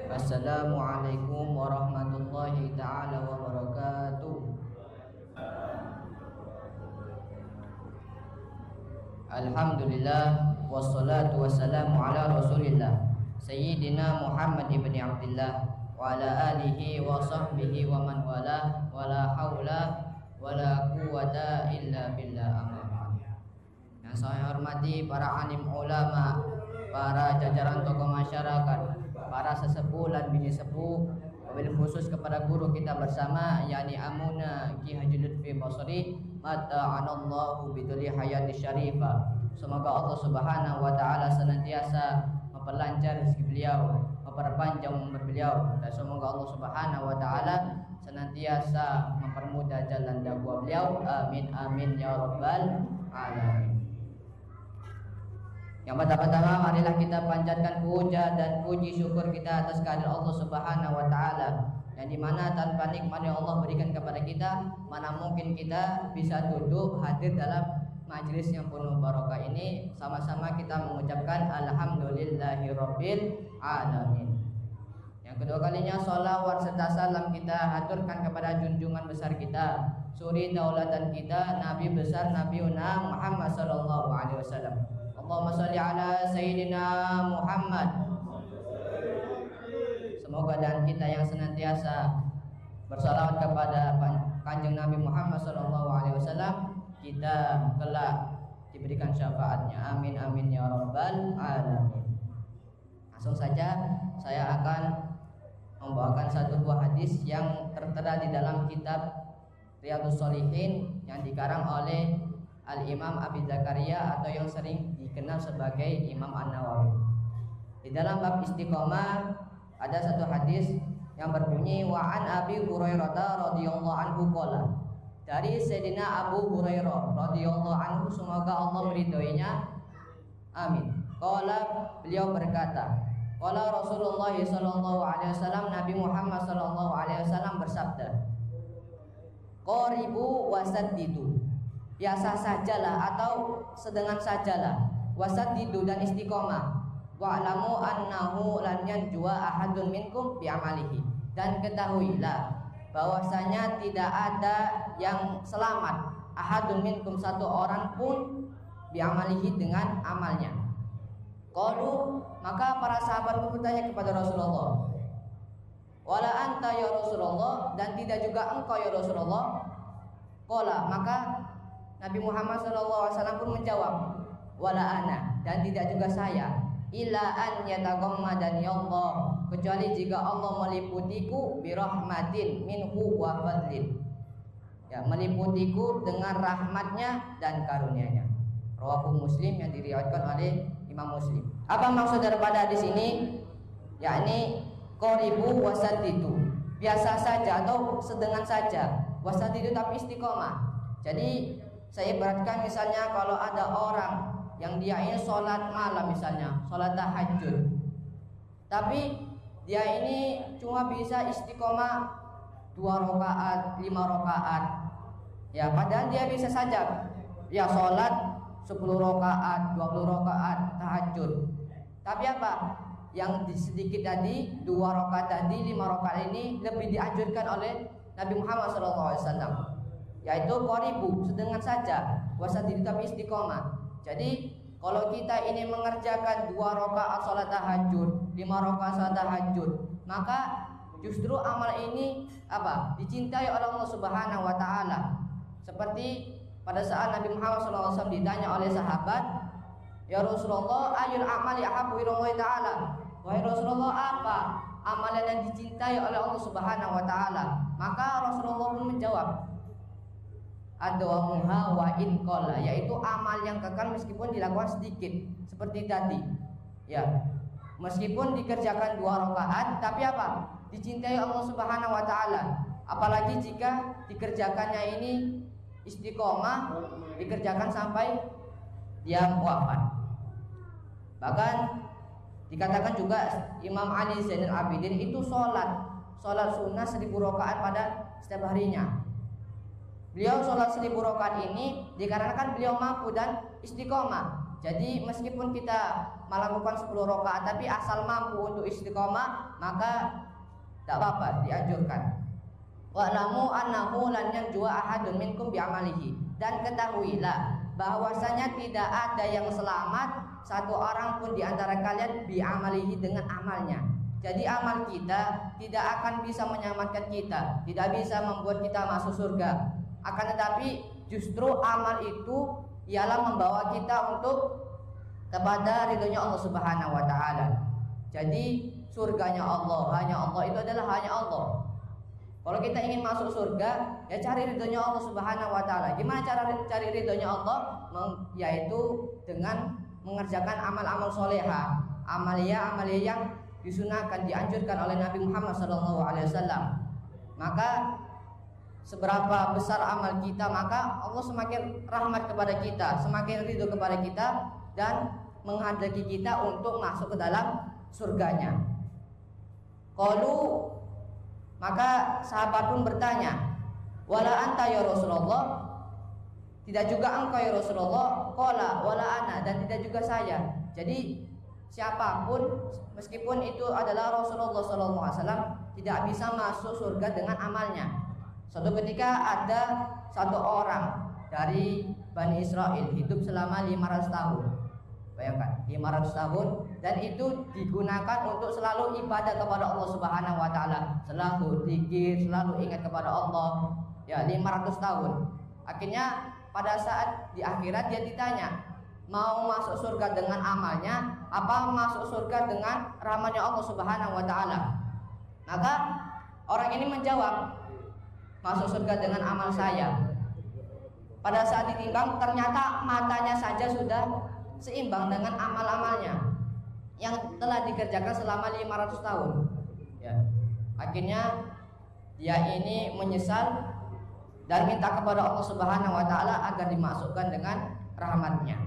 Assalamualaikum warahmatullahi ta'ala wabarakatuh. Alhamdulillah wassalatu wassalamu ala rasulillah Sayyidina Muhammad ibn Abdillah wa ala alihi wa sahbihi wa man wala wa la hawla wa la quwata illa billah. Amma ba'd. Yang saya hormati para alim ulama, para jajaran tokoh masyarakat, para sesepuh dan bini sepuh, wabil khusus kepada guru kita bersama yakni Amuna Ki Haji Lutfi Basri, mata'anallahu biduli hayati syarifah. Semoga Allah Subhanahu wa taala senantiasa memperlancar rezeki beliau, memperpanjang umur beliau, dan semoga Allah Subhanahu wa taala senantiasa mempermudah jalan dakwah beliau. Amin amin ya rabbal alamin. Yang pertama, marilah kita panjatkan puja dan puji syukur kita atas kehadiran Allah Subhanahu wa taala, yang dimana tanpa nikmat yang Allah berikan kepada kita, mana mungkin kita bisa duduk hadir dalam majlis yang penuh barokah ini. Sama-sama kita mengucapkan alhamdulillahirabbil alamin. Yang kedua kalinya, sholawat serta salam kita haturkan kepada junjungan besar kita, suri daulatan kita, Nabi besar Nabiuna Muhammad sallallahu alaihi wasallam. Allahumma sholli ala Sayyidina Muhammad. Semoga dan kita yang senantiasa bersalawat kepada Kanjeng Nabi Muhammad SAW, kita kelak diberikan syafaatnya. Amin amin ya rabbal alamin. Langsung saja saya akan membawakan satu buah hadis yang tertera di dalam kitab Riyadhus Shalihin yang dikarang oleh Al-Imam Abi Zakaria atau yang sering dikenal sebagai Imam An-Nawawi. Di dalam bab istiqomah ada satu hadis yang berbunyi wa an Abi Hurairah radhiyallahu anhu qala. Dari Sayyidina Abu Hurairah radhiyallahu anhu, semoga Allah meridhoinya. Amin. Qala, beliau berkata, qala Rasulullah sallallahu alaihi wasallam, Nabi Muhammad sallallahu alaihi wasallam bersabda, qaribu wasaddidu, biasa sajalah atau sedengan sajalah, wasadidu dan istiqomah, wa'lamu annahu lan yanjua ahadun minkum bi'amalihi, dan ketahuilah bahwasanya tidak ada yang selamat, ahadun minkum, satu orang pun, bi'amalihi, dengan amalnya. Qalu, maka para sahabat pun bertanya kepada Rasulullah, wala anta ya Rasulullah, dan tidak juga engkau ya Rasulullah. Qala, maka Nabi Muhammad SAW pun menjawab, wala ana, dan tidak juga saya, illa an yataghammadani Allah, kecuali jika Allah meliputiku birahmatin minhu wa fadlin, ya, meliputiku dengan rahmatnya dan karunia-Nya. Rawahu Muslim, yang diriwayatkan oleh Imam Muslim. Apa maksud daripada hadis ini? Yakni qaribu wasadidu, biasa saja atau sedengan saja, wasadidu tapi istiqomah. Jadi saya ibaratkan misalnya kalau ada orang yang dia ini sholat malam, misalnya sholat tahajud, tapi dia ini cuma bisa istiqomah 2 rakaat, 5 rakaat, ya, padahal dia bisa saja ya sholat 10 rakaat, 20 rakaat tahajud, tapi apa? Yang sedikit tadi, 2 rakaat tadi, 5 rakaat ini lebih dianjurkan oleh Nabi Muhammad SAW, yaitu qaribu, sedengan saja, wasadidu tapi istiqomah. Jadi kalau kita ini mengerjakan 2 rakaat salat tahajud, 5 rakaat salat tahajud, maka justru amal ini apa? Dicintai oleh Allah Subhanahu wa taala. Seperti pada saat Nabi Muhammad SAW ditanya oleh sahabat, ya Rasulullah, ayul amali ahabbu ilallahi taala, wahai Rasulullah, apa amalan yang dicintai oleh Allah Subhanahu wa taala? Maka Rasulullah pun menjawab, adwamuha wa in qalla, yaitu amal yang kekal meskipun dilakukan sedikit, seperti tadi, ya, meskipun dikerjakan 2 rakaat, tapi apa? Dicintai Allah Subhanahu wa taala. Apalagi jika dikerjakannya ini istiqomah, dikerjakan sampai dia wafat. Bahkan dikatakan juga Imam Ali Zainal Abidin itu sholat sunnah 1000 rakaat pada setiap harinya. Beliau sholat 1000 rakaat ini dikarenakan beliau mampu dan istiqomah. Jadi meskipun kita melakukan 10 rakaat tapi asal mampu untuk istiqomah, maka tidak apa-apa, dianjurkan. Wa'lamu annahu lan yanjua ahadun minkum bi'amalihi. Dan ketahuilah bahwasanya tidak ada yang selamat satu orang pun di antara kalian bi'amalihi dengan amalnya. Jadi amal kita tidak akan bisa menyelamatkan kita, tidak bisa membuat kita masuk surga. Akan tetapi justru amal itu ialah membawa kita untuk kepada ridhonya Allah Subhanahu wa taala. Jadi surganya Allah, hanya Allah, itu adalah hanya Allah. Kalau kita ingin masuk surga, ya cari ridhonya Allah Subhanahu wa taala. Gimana cara cari ridhonya Allah? Yaitu dengan mengerjakan amal-amal solehah, amalia yang disunahkan, dianjurkan oleh Nabi Muhammad SAW. Maka seberapa besar amal kita, maka Allah semakin rahmat kepada kita, semakin ridho kepada kita, dan menghendaki kita untuk masuk ke dalam surganya. Qalu, maka sahabat pun bertanya, wala anta ya Rasulullah, tidak juga engkau ya Rasulullah. Qala wala ana, dan tidak juga saya. Jadi siapapun meskipun itu adalah Rasulullah SAW tidak bisa masuk surga dengan amalnya. Suatu ketika ada satu orang dari Bani Israel hidup selama 500 tahun. Bayangkan, 500 tahun, dan itu digunakan untuk selalu ibadah kepada Allah Subhanahu wa taala, selalu zikir, selalu ingat kepada Allah. Ya, 500 tahun. Akhirnya pada saat di akhirat dia ditanya, mau masuk surga dengan amalnya apa masuk surga dengan rahmatnya Allah Subhanahu wa taala? Maka orang ini menjawab, masuk surga dengan amal saya. Pada saat ditimbang ternyata matanya saja sudah seimbang dengan amal-amalnya yang telah dikerjakan selama 500 tahun. Ya. Akhirnya dia ini menyesal dan minta kepada Allah Subhanahu wa taala agar dimasukkan dengan rahmatnya.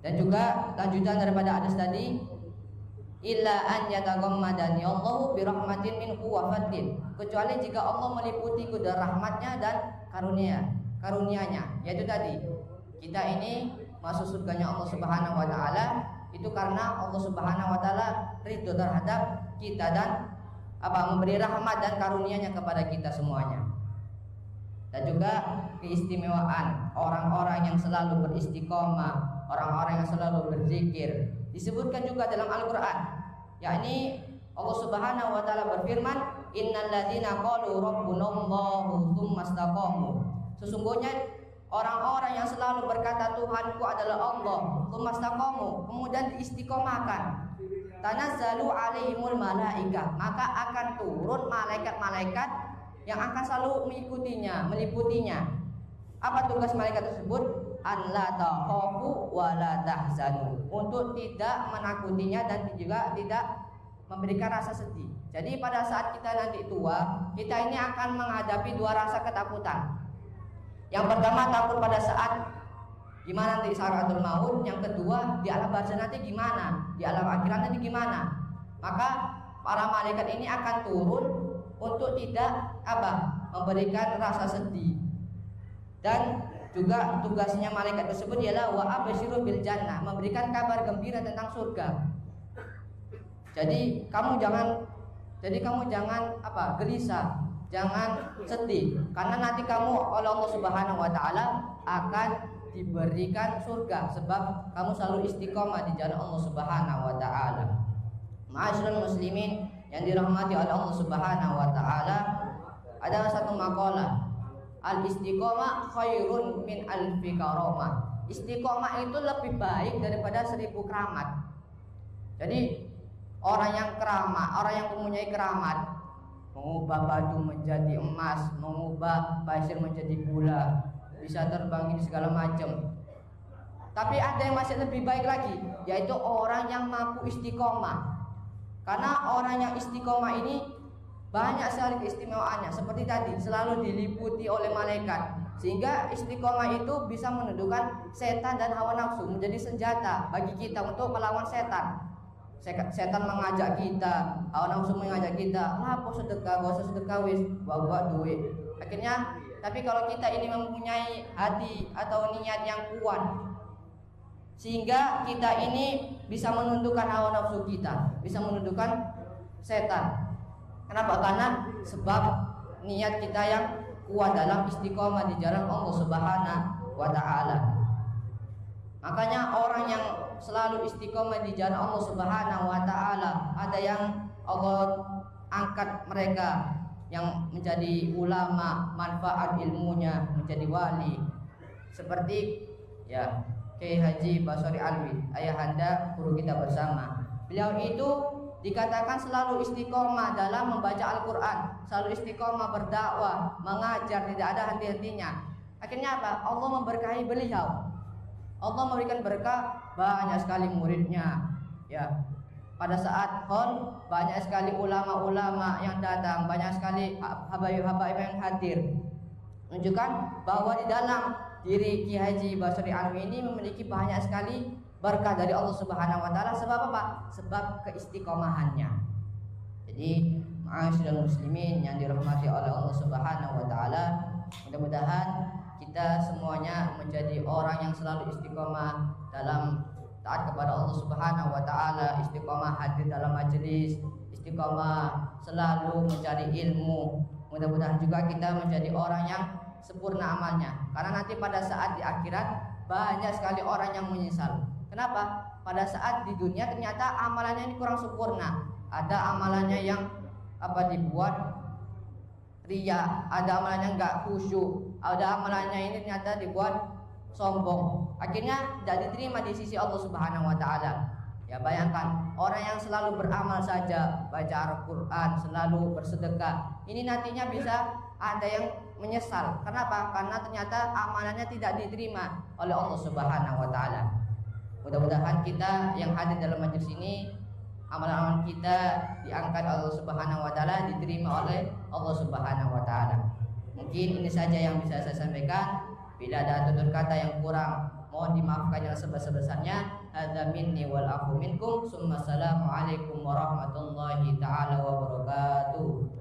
Dan juga lanjutan daripada hadis tadi, illa an yataghammadani Allahu bi rahmatin minhu wa fadlin, kecuali jika Allah meliputi dari rahmatnya dan karunia-Nya, yaitu tadi kita ini masuk surganya Allah Subhanahu wa taala itu karena Allah Subhanahu wa taala ridho terhadap kita dan memberi rahmat dan karunia-Nya kepada kita semuanya. Dan juga keistimewaan orang-orang yang selalu beristiqomah, orang-orang yang selalu berzikir. Disebutkan juga dalam Al-Qur'an, yakni Allah Subhanahu wa taala berfirman, innal ladzina qalu rabbunallahu tsumma istaqamu. Sesungguhnya orang-orang yang selalu berkata Tuhanku adalah Allah, tsumma istaqamu, kemudian diistiqomahkan, tanazzalu alaihimul malaikah, maka akan turun malaikat-malaikat yang akan selalu mengikutinya, meliputinya. Apa tugas malaikat tersebut? An la takhafu wa la tahzanu, untuk tidak menakutinya dan juga tidak memberikan rasa sedih. Jadi pada saat kita nanti tua, kita ini akan menghadapi dua rasa ketakutan. Yang pertama takut pada saat gimana nanti sakaratul maut, yang kedua di alam barzah nanti gimana, di alam akhirat nanti gimana. Maka para malaikat ini akan turun untuk tidak memberikan rasa sedih. Dan juga tugasnya malaikat tersebut ialah wa absyiru bil jannah, memberikan kabar gembira tentang surga. Jadi kamu jangan gelisah, jangan sedih, karena nanti kamu oleh Allah Subhanahu wa taala akan diberikan surga sebab kamu selalu istiqomah di jalan Allah Subhanahu wa taala. Ma'asyiral muslimin yang dirahmati oleh Allah Subhanahu wa taala, ada satu makalah, al-istiqomah khairun min alfi karamah. Istiqomah itu lebih baik daripada 1000 keramat. Jadi orang yang keramat, orang yang mempunyai keramat, mengubah batu menjadi emas, mengubah pasir menjadi gula, bisa terbang ini segala macam. Tapi ada yang masih lebih baik lagi, yaitu orang yang mampu istiqomah. Karena orang yang istiqomah ini banyak sekali keistimewaannya. Seperti tadi, selalu diliputi oleh malaikat, sehingga istiqomah itu bisa menundukkan setan dan hawa nafsu, menjadi senjata bagi kita untuk melawan setan. Setan mengajak kita, hawa nafsu mengajak kita, lapor sedekah, gak usah sedekah wis, bawa duit. Akhirnya, tapi kalau kita ini mempunyai hati atau niat yang kuat, sehingga kita ini bisa menundukkan hawa nafsu kita, bisa menundukkan setan. Kenapa? Karena sebab niat kita yang kuat dalam istiqomah di jalan Allah Subhanahu wa taala. Makanya orang yang selalu istiqomah di jalan Allah Subhanahu wa taala, ada yang Allah angkat mereka yang menjadi ulama, manfaat ilmunya, menjadi wali. Seperti ya Kiai Haji Basori Alwi, ayahanda guru kita bersama. Beliau itu dikatakan selalu istiqomah dalam membaca Al-Quran, selalu istiqomah berdakwah, mengajar, tidak ada henti-hentinya. Akhirnya apa? Allah memberkahi beliau. Allah memberikan berkah, banyak sekali muridnya. Ya, pada saat hon banyak sekali ulama-ulama yang datang, banyak sekali habaib-habaib yang hadir. Menunjukkan bahwa di dalam diri Ki Haji Basri Alwi ini memiliki banyak sekali berkah dari Allah Subhanahu wa taala. Sebab apa? Sebab keistiqomahannya. Jadi, ma'asyiral muslimin yang dirahmati oleh Allah Subhanahu wa taala, mudah-mudahan kita semuanya menjadi orang yang selalu istiqomah dalam taat kepada Allah Subhanahu wa taala, istiqomah hadir dalam majelis, istiqomah selalu mencari ilmu. Mudah-mudahan juga kita menjadi orang yang sempurna amalnya. Karena nanti pada saat di akhirat banyak sekali orang yang menyesal. Kenapa? Pada saat di dunia ternyata amalannya ini kurang sempurna. Ada amalannya yang dibuat ria, ada amalannya enggak khusyuk, ada amalannya ini ternyata dibuat sombong. Akhirnya tidak diterima di sisi Allah Subhanahu wa taala. Ya, bayangkan orang yang selalu beramal saja, baca Al-Quran, selalu bersedekah, ini nantinya bisa ada yang menyesal. Kenapa? Karena ternyata amalannya tidak diterima oleh Allah Subhanahu wa taala. Mudah-mudahan kita yang hadir dalam majelis ini, amalan-amalan kita diangkat Allah Subhanahu wa taala, diterima oleh Allah Subhanahu wa taala. Mungkin ini saja yang bisa saya sampaikan. Bila ada tutur kata yang kurang, mohon dimaafkan yang sebesar-besarnya. Hadza minni wal afu minkum. Assalamualaikum warahmatullahi taala wabarakatuh.